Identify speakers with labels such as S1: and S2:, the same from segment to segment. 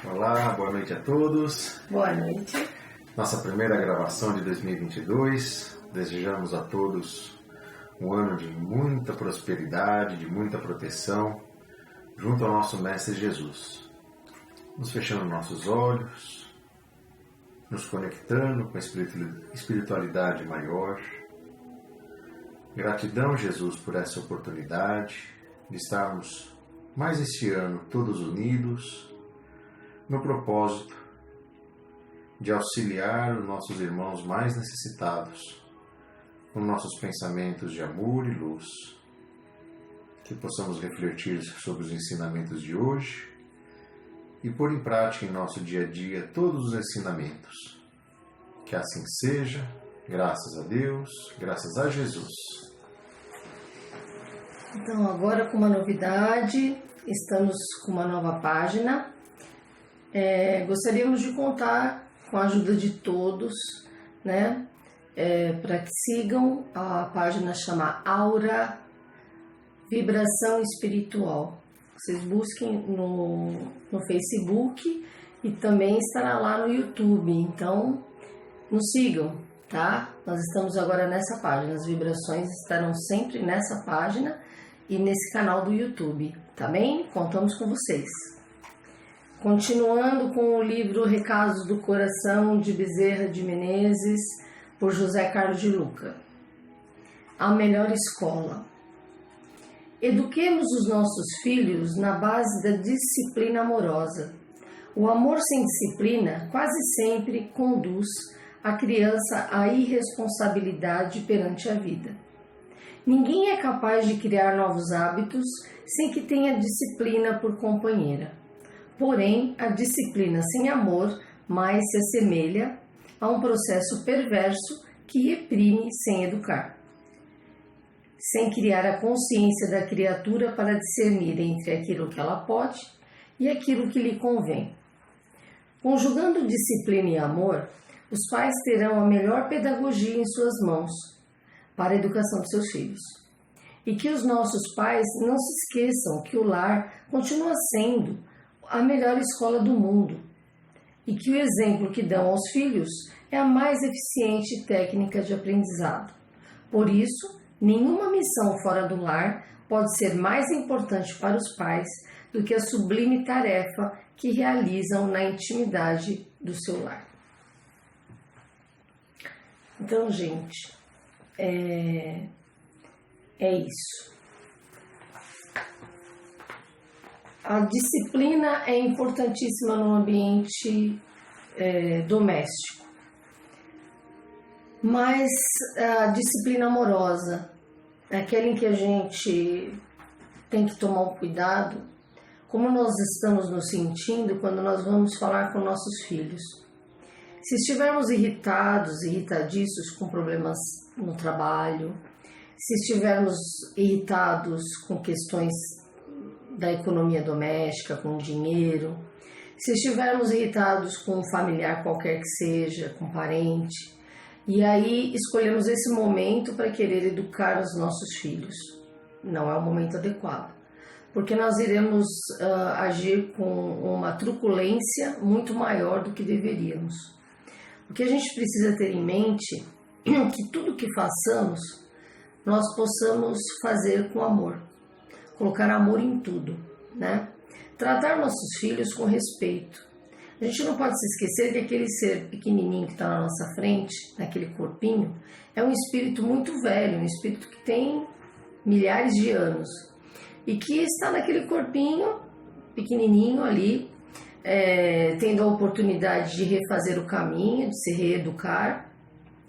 S1: Olá, boa noite a todos.
S2: Boa noite.
S1: Nossa primeira gravação de 2022. Desejamos a todos um ano de muita prosperidade, de muita proteção, junto ao nosso Mestre Jesus. Nos fechando nossos olhos, nos conectando com a espiritualidade maior. Gratidão, Jesus, por essa oportunidade de estarmos mais este ano todos unidos no propósito de auxiliar os nossos irmãos mais necessitados com nossos pensamentos de amor e luz. Que possamos refletir sobre os ensinamentos de hoje e pôr em prática em nosso dia a dia todos os ensinamentos. Que assim seja, graças a Deus, graças a Jesus.
S2: Então, agora com uma novidade, estamos com uma nova página. Gostaríamos de contar com a ajuda de todos, né? Para que sigam a página, chama Aura Vibração Espiritual. Vocês busquem no Facebook e também estará lá no YouTube. Então, nos sigam, tá? Nós estamos agora nessa página. As vibrações estarão sempre nessa página e nesse canal do YouTube, tá bem? Contamos com vocês. Continuando com o livro Recados do Coração, de Bezerra de Menezes, por José Carlos de Luca. A melhor escola. Eduquemos os nossos filhos na base da disciplina amorosa. O amor sem disciplina quase sempre conduz a criança à irresponsabilidade perante a vida. Ninguém é capaz de criar novos hábitos sem que tenha disciplina por companheira. Porém, a disciplina sem amor mais se assemelha a um processo perverso que reprime sem educar, sem criar a consciência da criatura para discernir entre aquilo que ela pode e aquilo que lhe convém. Conjugando disciplina e amor, os pais terão a melhor pedagogia em suas mãos para a educação de seus filhos. E que os nossos pais não se esqueçam que o lar continua sendo a melhor escola do mundo e que o exemplo que dão aos filhos é a mais eficiente técnica de aprendizado. Por isso, nenhuma missão fora do lar pode ser mais importante para os pais do que a sublime tarefa que realizam na intimidade do seu lar. Então, gente, é isso. A disciplina é importantíssima no ambiente doméstico, mas a disciplina amorosa, aquela em que a gente tem que tomar um cuidado, como nós estamos nos sentindo quando nós vamos falar com nossos filhos. Se estivermos irritados, irritadiços com problemas no trabalho, se estivermos irritados com questões da economia doméstica, com dinheiro, se estivermos irritados com um familiar qualquer que seja, com parente, e aí escolhemos esse momento para querer educar os nossos filhos. Não é o momento adequado, porque nós iremos agir com uma truculência muito maior do que deveríamos. O que a gente precisa ter em mente é que tudo que façamos, nós possamos fazer com amor. Colocar amor em tudo, né? Tratar nossos filhos com respeito. A gente não pode se esquecer que aquele ser pequenininho que está na nossa frente, naquele corpinho, é um espírito muito velho, um espírito que tem milhares de anos e que está naquele corpinho pequenininho ali, tendo a oportunidade de refazer o caminho, de se reeducar.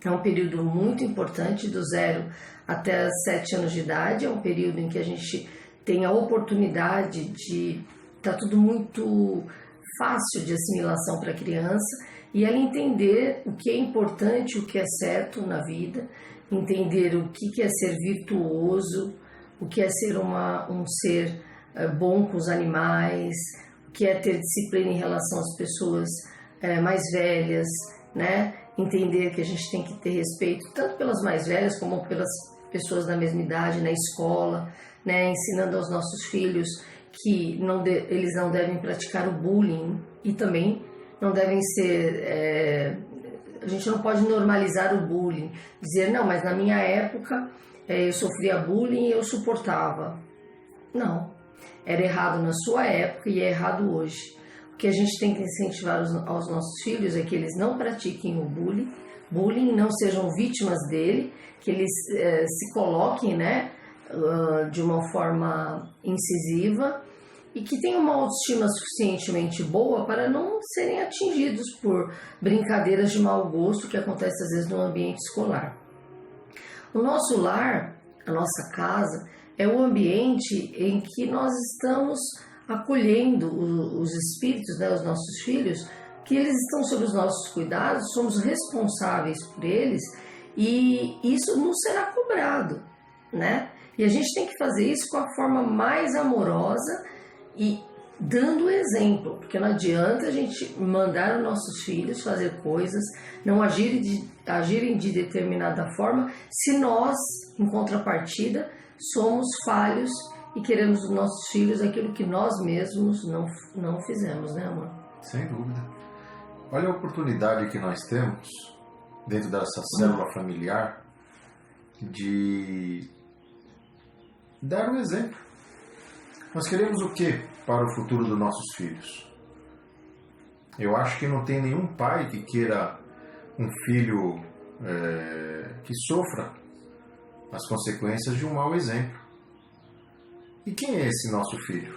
S2: É um período muito importante, do 0 até 7 anos de idade, é um período em que a gente tem a oportunidade de... Está tudo muito fácil de assimilação para a criança e ela entender o que é importante, o que é certo na vida, entender o que é ser virtuoso, o que é ser um ser bom com os animais, o que é ter disciplina em relação às pessoas mais velhas, né? Entender que a gente tem que ter respeito tanto pelas mais velhas como pelas pessoas da mesma idade, na escola, né? Ensinando aos nossos filhos que eles não devem praticar o bullying e também não devem ser... a gente não pode normalizar o bullying, dizer, não, mas na minha época eu sofria bullying e eu suportava. Não, era errado na sua época e é errado hoje. O que a gente tem que incentivar aos nossos filhos é que eles não pratiquem o bullying, não sejam vítimas dele, que eles se coloquem, né, de uma forma incisiva e que tenham uma autoestima suficientemente boa para não serem atingidos por brincadeiras de mau gosto que acontecem às vezes no ambiente escolar. O nosso lar, a nossa casa, é o ambiente em que nós estamos acolhendo os espíritos, né, os nossos filhos, que eles estão sob os nossos cuidados, somos responsáveis por eles e isso não será cobrado, né? E a gente tem que fazer isso com a forma mais amorosa e dando exemplo, porque não adianta a gente mandar os nossos filhos fazer coisas, não agirem de determinada forma, se nós, em contrapartida, somos falhos e queremos dos nossos filhos aquilo que nós mesmos não fizemos, né, amor?
S1: Sem dúvida. Olha a oportunidade que nós temos, dentro dessa célula familiar, de dar um exemplo. Nós queremos o que para o futuro dos nossos filhos? Eu acho que não tem nenhum pai que queira um filho que sofra as consequências de um mau exemplo. E quem é esse nosso filho?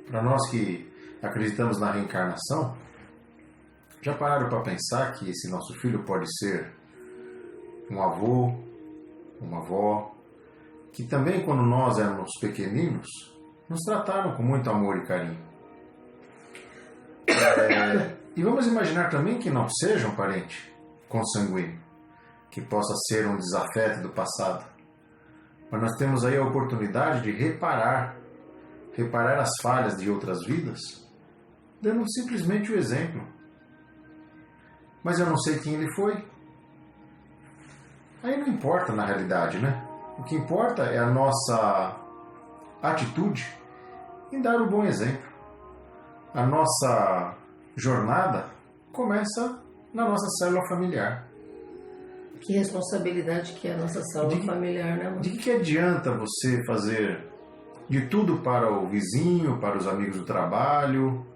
S1: Para nós que acreditamos na reencarnação, já pararam para pensar que esse nosso filho pode ser um avô, uma avó, que também quando nós éramos pequeninos, nos trataram com muito amor e carinho. E vamos imaginar também que não seja um parente consanguíneo, que possa ser um desafeto do passado. Mas nós temos aí a oportunidade de reparar as falhas de outras vidas, dando simplesmente o exemplo. Mas eu não sei quem ele foi. Aí não importa na realidade, né? O que importa é a nossa atitude em dar o bom exemplo. A nossa jornada começa na nossa célula familiar.
S2: Que responsabilidade que é a nossa célula familiar, né, amor?
S1: De que adianta você fazer de tudo para o vizinho, para os amigos do trabalho,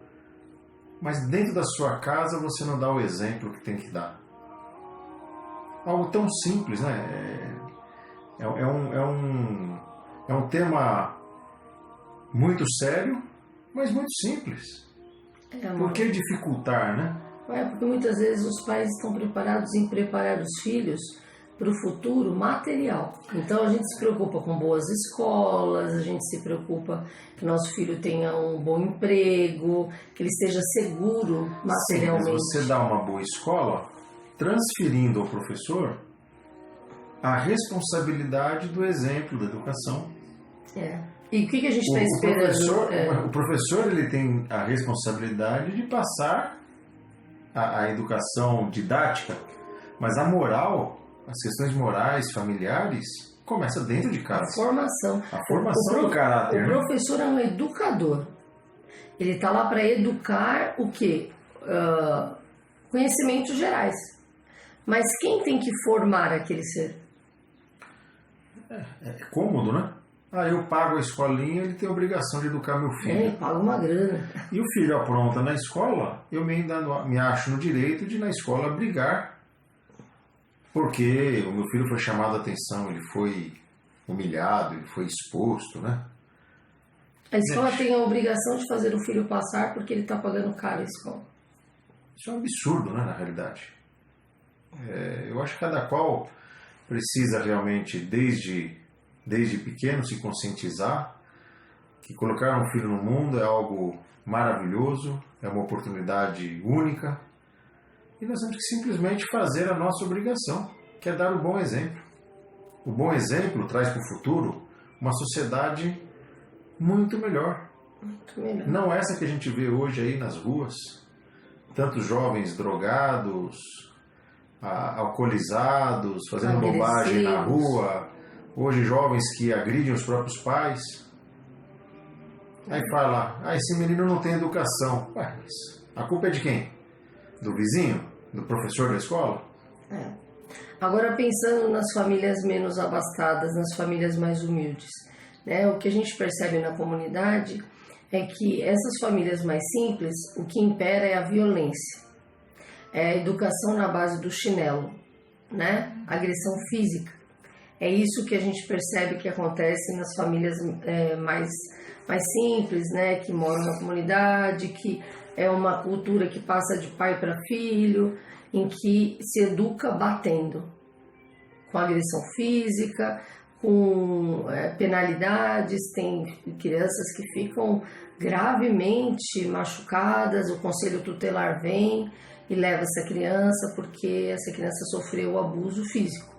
S1: mas dentro da sua casa você não dá o exemplo que tem que dar? Algo tão simples, né? É um tema muito sério, mas muito simples. Por que dificultar, né?
S2: Porque muitas vezes os pais estão preparados em preparar os filhos para o futuro material. Então a gente se preocupa com boas escolas, a gente se preocupa que nosso filho tenha um bom emprego, que ele esteja seguro materialmente.
S1: Sim, mas você dá uma boa escola transferindo ao professor a responsabilidade do exemplo, da educação.
S2: E o que a gente está esperando?
S1: O professor ele tem a responsabilidade de passar a educação didática, mas a moral, as questões morais, familiares, começa dentro de casa. A formação do caráter.
S2: O professor é um educador. Ele está lá para educar o quê? Conhecimentos gerais. Mas quem tem que formar aquele ser?
S1: É cômodo, né? Eu pago a escolinha, ele tem a obrigação de educar meu filho.
S2: Paga uma grana.
S1: E o filho apronta na escola, eu me acho no direito de, na escola, brigar. Porque o meu filho foi chamado a atenção, ele foi humilhado, ele foi exposto, né?
S2: A escola tem a obrigação de fazer o filho passar porque ele está pagando caro a escola.
S1: Isso é um absurdo, né, na realidade. Eu acho que cada qual precisa realmente, desde pequeno, se conscientizar que colocar um filho no mundo é algo maravilhoso, é uma oportunidade única e nós temos que simplesmente fazer a nossa obrigação, que é dar o bom exemplo. O bom exemplo traz para o futuro uma sociedade muito melhor.
S2: Muito melhor.
S1: Não essa que a gente vê hoje aí nas ruas, tantos jovens drogados, alcoolizados, fazendo bobagem na rua. Hoje jovens que agridem os próprios pais. Aí fala, esse menino não tem educação. Ué, mas a culpa é de quem? Do vizinho? Do professor da escola?
S2: Agora, pensando nas famílias menos abastadas, nas famílias mais humildes, né? O que a gente percebe na comunidade é que essas famílias mais simples, o que impera é a violência, é a educação na base do chinelo, né? Agressão física. É isso que a gente percebe que acontece nas famílias mais simples, né? Que moram na comunidade, que é uma cultura que passa de pai para filho, em que se educa batendo, com agressão física, com penalidades. Tem crianças que ficam gravemente machucadas, o conselho tutelar vem e leva essa criança porque essa criança sofreu abuso físico.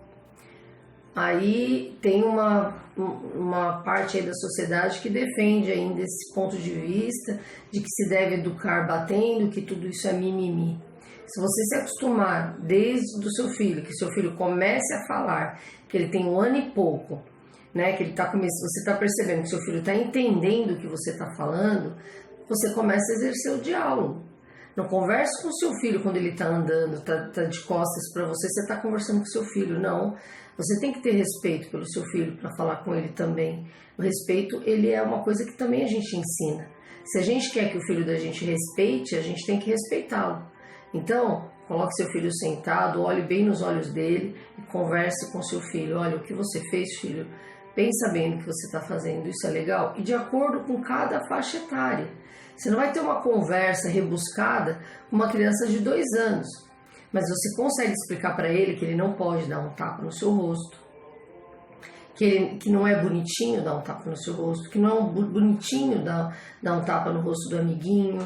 S2: Aí tem uma parte aí da sociedade que defende ainda esse ponto de vista de que se deve educar batendo, que tudo isso é mimimi. Se você se acostumar desde do seu filho, que seu filho comece a falar, que ele tem 1 ano e pouco, né, que ele você está percebendo que seu filho está entendendo o que você está falando, você começa a exercer o diálogo. Não converse com o seu filho quando ele está andando, está de costas para você está conversando com o seu filho. Não, você tem que ter respeito pelo seu filho para falar com ele também. O respeito, ele é uma coisa que também a gente ensina. Se a gente quer que o filho da gente respeite, a gente tem que respeitá-lo. Então, coloque seu filho sentado, olhe bem nos olhos dele e converse com seu filho. Olha, o que você fez, filho? Bem sabendo o que você está fazendo, isso é legal? E de acordo com cada faixa etária. Você não vai ter uma conversa rebuscada com uma criança de 2 anos, mas você consegue explicar para ele que ele não pode dar um tapa no seu rosto, que não é bonitinho dar um tapa no seu rosto, que não é bonitinho dar um tapa no rosto do amiguinho,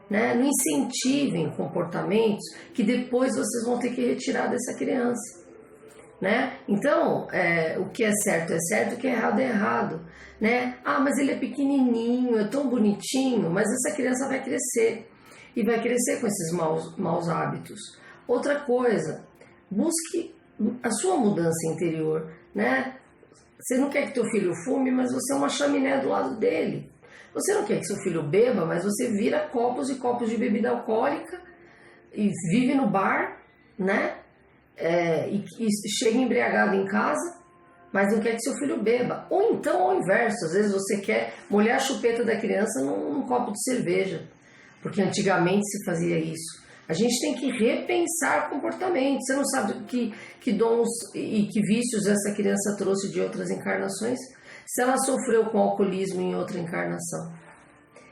S2: né? Não incentivem comportamentos que depois vocês vão ter que retirar dessa criança. Né? Então, o que é certo, o que é errado, né? Mas ele é pequenininho, é tão bonitinho, mas essa criança vai crescer, e vai crescer com esses maus hábitos. Outra coisa, busque a sua mudança interior, né? Você não quer que teu filho fume, mas você é uma chaminé do lado dele. Você não quer que seu filho beba, mas você vira copos e copos de bebida alcoólica e vive no bar, né? E chega embriagado em casa, mas não quer que seu filho beba. Ou então, ao inverso, às vezes você quer molhar a chupeta da criança num copo de cerveja, porque antigamente se fazia isso. A gente tem que repensar comportamentos. Você não sabe que dons e que vícios essa criança trouxe de outras encarnações? Se ela sofreu com alcoolismo em outra encarnação,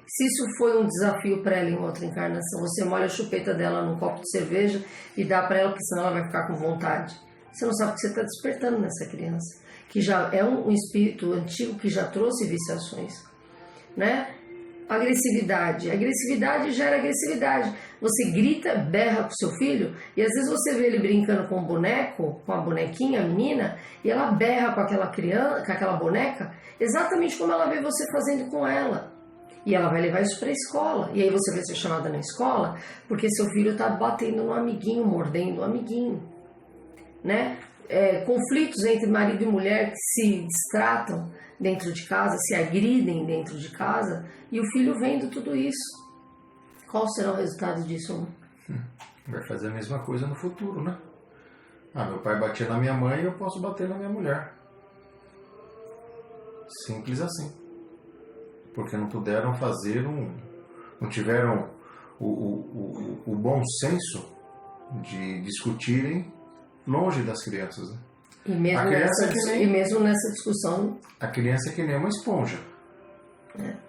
S2: se isso foi um desafio para ela em outra encarnação, você molha a chupeta dela num copo de cerveja e dá para ela, porque senão ela vai ficar com vontade. Você não sabe o que você está despertando nessa criança, que já é um espírito antigo que já trouxe viciações, né? Agressividade gera agressividade. Você grita, berra com seu filho, e às vezes você vê ele brincando com um boneco, com a bonequinha, a menina, e ela berra com aquela criança, com aquela boneca, exatamente como ela vê você fazendo com ela. E ela vai levar isso para a escola. E aí você vai ser chamada na escola porque seu filho está batendo no amiguinho, mordendo o amiguinho, né? Conflitos entre marido e mulher que se distratam dentro de casa, se agridem dentro de casa, e o filho vendo tudo isso. Qual será o resultado disso?
S1: Vai fazer a mesma coisa no futuro, né? Meu pai batia na minha mãe e eu posso bater na minha mulher. Simples assim. Porque não puderam fazer não tiveram o bom senso de discutirem longe das crianças, né?
S2: E mesmo nessa discussão,
S1: a criança é que nem uma esponja.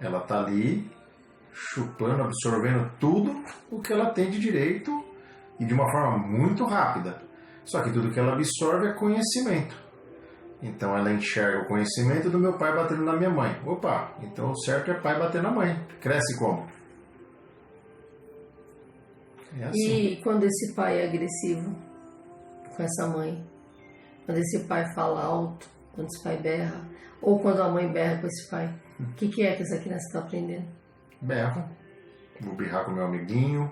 S1: Ela tá ali chupando, absorvendo tudo o que ela tem de direito e de uma forma muito rápida. Só que tudo que ela absorve é conhecimento. Então ela enxerga o conhecimento do meu pai batendo na minha mãe. Opa, então o certo é pai bater na mãe. Cresce como? É assim.
S2: E quando esse pai é agressivo com essa mãe? Quando esse pai fala alto, quando esse pai berra, ou quando a mãe berra com esse pai? O que é que essa criança está aprendendo?
S1: Berro. Vou birrar com meu amiguinho,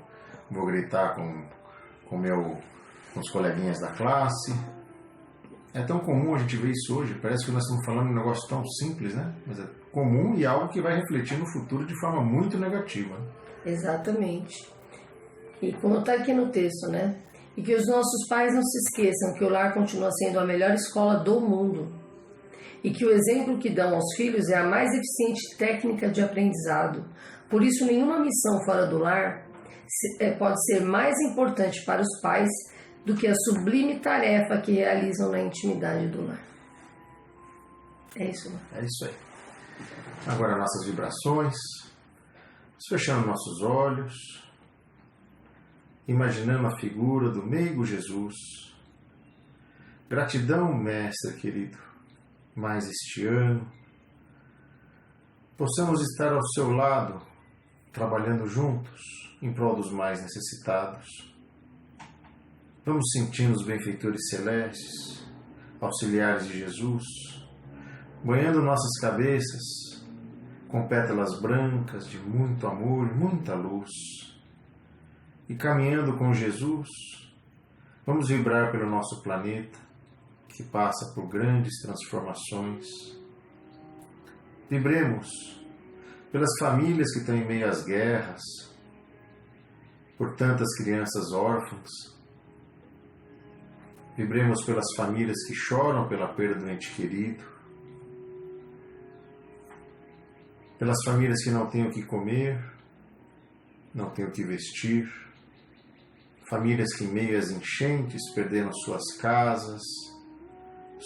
S1: vou gritar com os coleguinhas da classe. É tão comum a gente ver isso hoje, parece que nós estamos falando de um negócio tão simples, né? Mas é comum e algo que vai refletir no futuro de forma muito negativa.
S2: Exatamente. E como está aqui no texto, né? E que os nossos pais não se esqueçam que o lar continua sendo a melhor escola do mundo. E que o exemplo que dão aos filhos é a mais eficiente técnica de aprendizado. Por isso, nenhuma missão fora do lar pode ser mais importante para os pais do que a sublime tarefa que realizam na intimidade do lar. É isso, né?
S1: É isso aí. Agora nossas vibrações, fechando nossos olhos, imaginando a figura do meigo Jesus. Gratidão, Mestre querido, mais este ano, possamos estar ao seu lado, trabalhando juntos em prol dos mais necessitados. Vamos sentindo os benfeitores celestes, auxiliares de Jesus, banhando nossas cabeças com pétalas brancas de muito amor e muita luz. E caminhando com Jesus, vamos vibrar pelo nosso planeta, que passa por grandes transformações. Vibremos pelas famílias que estão em meio às guerras, por tantas crianças órfãs. Vibremos pelas famílias que choram pela perda do ente querido, pelas famílias que não têm o que comer, não têm o que vestir, famílias que em meio às enchentes perderam suas casas,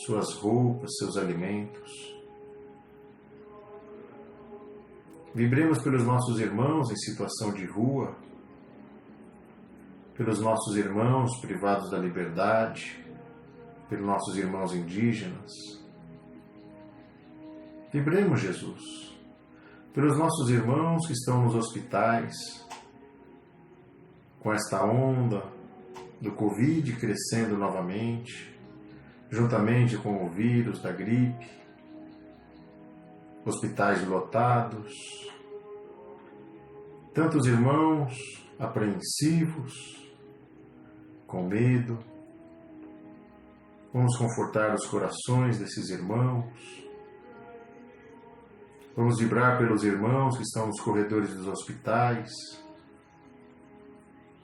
S1: suas roupas, seus alimentos. Vibremos pelos nossos irmãos em situação de rua, pelos nossos irmãos privados da liberdade, pelos nossos irmãos indígenas. Vibremos, Jesus, pelos nossos irmãos que estão nos hospitais, com esta onda do Covid crescendo novamente, juntamente com o vírus da gripe, hospitais lotados, tantos irmãos apreensivos, com medo. Vamos confortar os corações desses irmãos. Vamos vibrar pelos irmãos que estão nos corredores dos hospitais,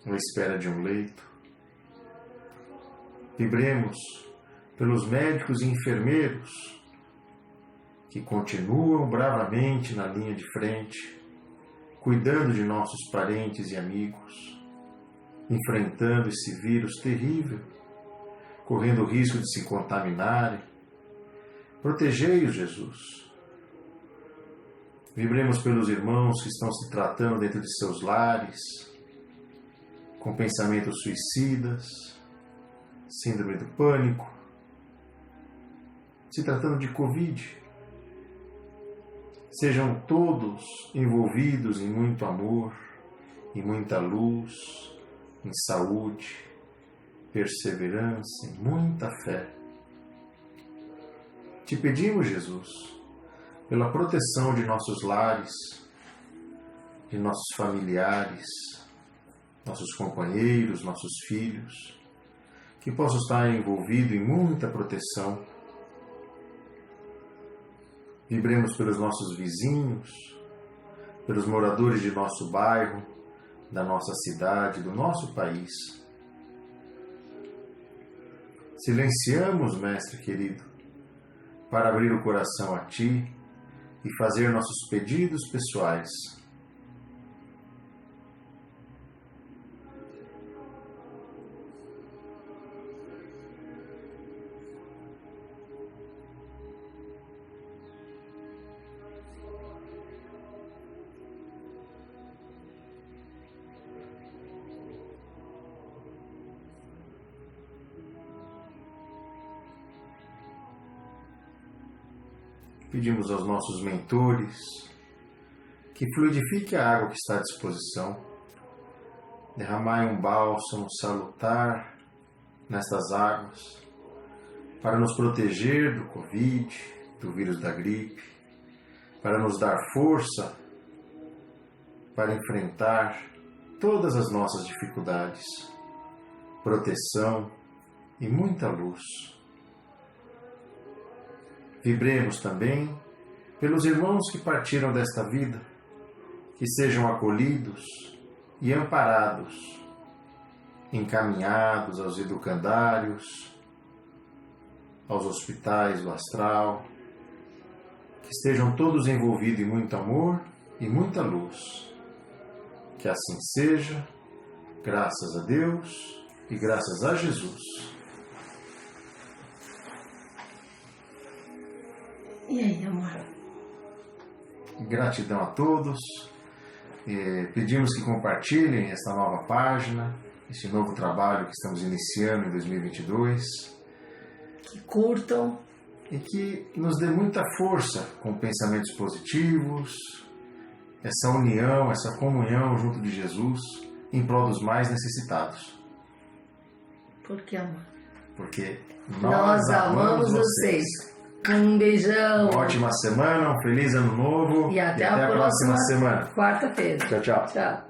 S1: à espera de um leito. Vibremos pelos médicos e enfermeiros que continuam bravamente na linha de frente, cuidando de nossos parentes e amigos, enfrentando esse vírus terrível, correndo o risco de se contaminarem. Protegei-os, Jesus. Vibremos pelos irmãos que estão se tratando dentro de seus lares, com pensamentos suicidas, síndrome do pânico, se tratando de Covid. Sejam todos envolvidos em muito amor, em muita luz, em saúde, perseverança, em muita fé. Te pedimos, Jesus, pela proteção de nossos lares, de nossos familiares, nossos companheiros, nossos filhos, que possam estar envolvidos em muita proteção. Vibremos pelos nossos vizinhos, pelos moradores de nosso bairro, da nossa cidade, do nosso país. Silenciamos, Mestre querido, para abrir o coração a Ti e fazer nossos pedidos pessoais. Pedimos aos nossos mentores que fluidifique a água que está à disposição, derramai um bálsamo salutar nestas águas para nos proteger do Covid, do vírus da gripe, para nos dar força para enfrentar todas as nossas dificuldades, proteção e muita luz. Vibremos também pelos irmãos que partiram desta vida, que sejam acolhidos e amparados, encaminhados aos educandários, aos hospitais do astral, que estejam todos envolvidos em muito amor e muita luz. Que assim seja, graças a Deus e graças a Jesus.
S2: E aí, amor?
S1: Gratidão a todos. Pedimos que compartilhem esta nova página, este novo trabalho que estamos iniciando em 2022.
S2: Que curtam.
S1: E que nos dê muita força com pensamentos positivos, essa união, essa comunhão junto de Jesus em prol dos mais necessitados.
S2: Por que, amor?
S1: Porque
S2: nós amamos vocês. Um beijão.
S1: Uma ótima semana, um feliz ano novo
S2: e até a próxima
S1: semana.
S2: Quarta-feira.
S1: Tchau, tchau.
S2: Tchau.